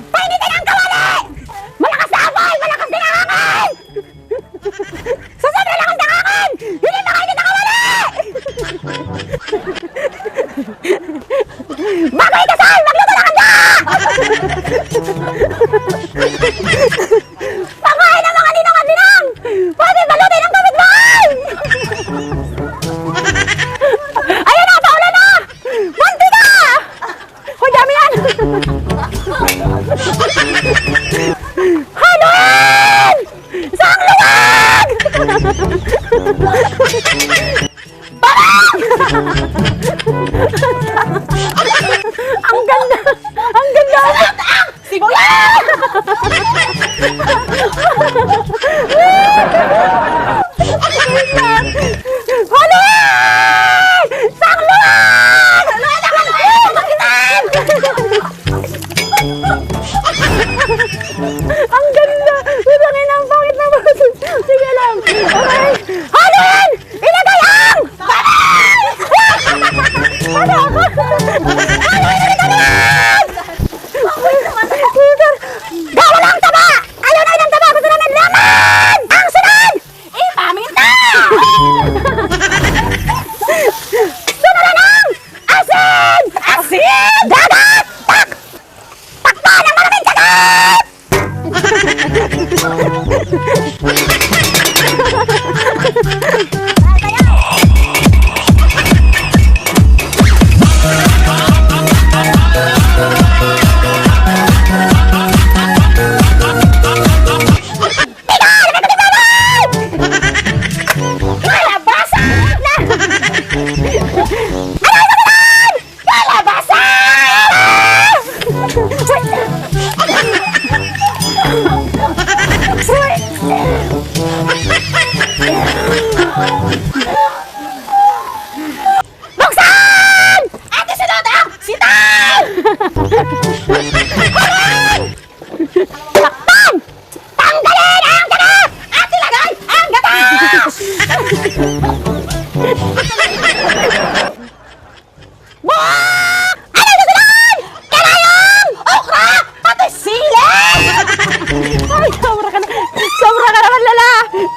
Painitin ang kawali! Malakas na apoy! Malakas din ang hangin! Sa sobrang lakas ng hangin! Hindi makainit ang kawali! Bago ikasal! Magluto ng handa! Pakain ng mga ninong at ninang! Pwede balutin ang kapitbahay! Ayun na! Paulan na! Munti ka! Hoy, dami yan! Haluin! Isang luwag! Parang! Ang ganda! Ang ganda! Sibuyas! Haluin! Isang luwag! Haluin ang haluin! Magitin! Ang ganda! Bibangin ang pangit na boses. Sige lang. Okay. Haluin! Ilagay ang! Parang! Haluin! Ilagay! Gawa lang taba! Ayaw na ng taba! Gusto namin laman! Ang sunod! Ipaminta! Sunuran ang asin! Asin! Dagat! Tak! Takpan ang maraming dagat! Buksan! Ate sunod ang sitaw! Takpan! Tanggalin ang gata! At ilagay ang gata! Buwak! Ano susunod? Karayong! Okra! Pati sili! Ay, sobra ka na! Sobra ka naman, Lala!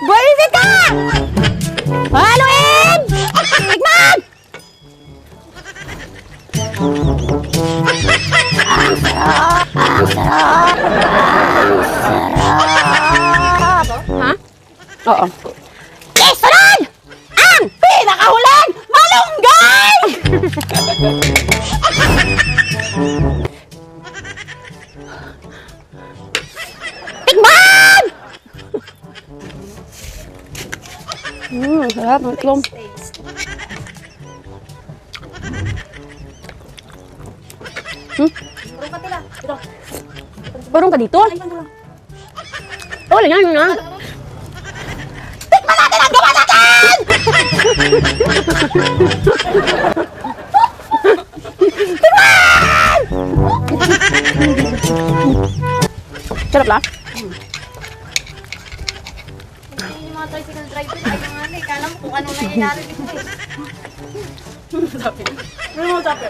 Buwisit ka! Haluin! Tikman! Ang sarap! Ang sarap! Ang sarap! Ha? Oo. Isunod! Ang pinakahuling malunggay! Tikman! Sarap. Ang itlog. Barong ka dito? Oh, lang yan na. Tikman natin ang gawa natin! Tikman! Sarap lang? Yung mga tricycle driver, ay yung ano, kala mo kung anong nangyayari dito eh. Sabi. Ano mo sabi?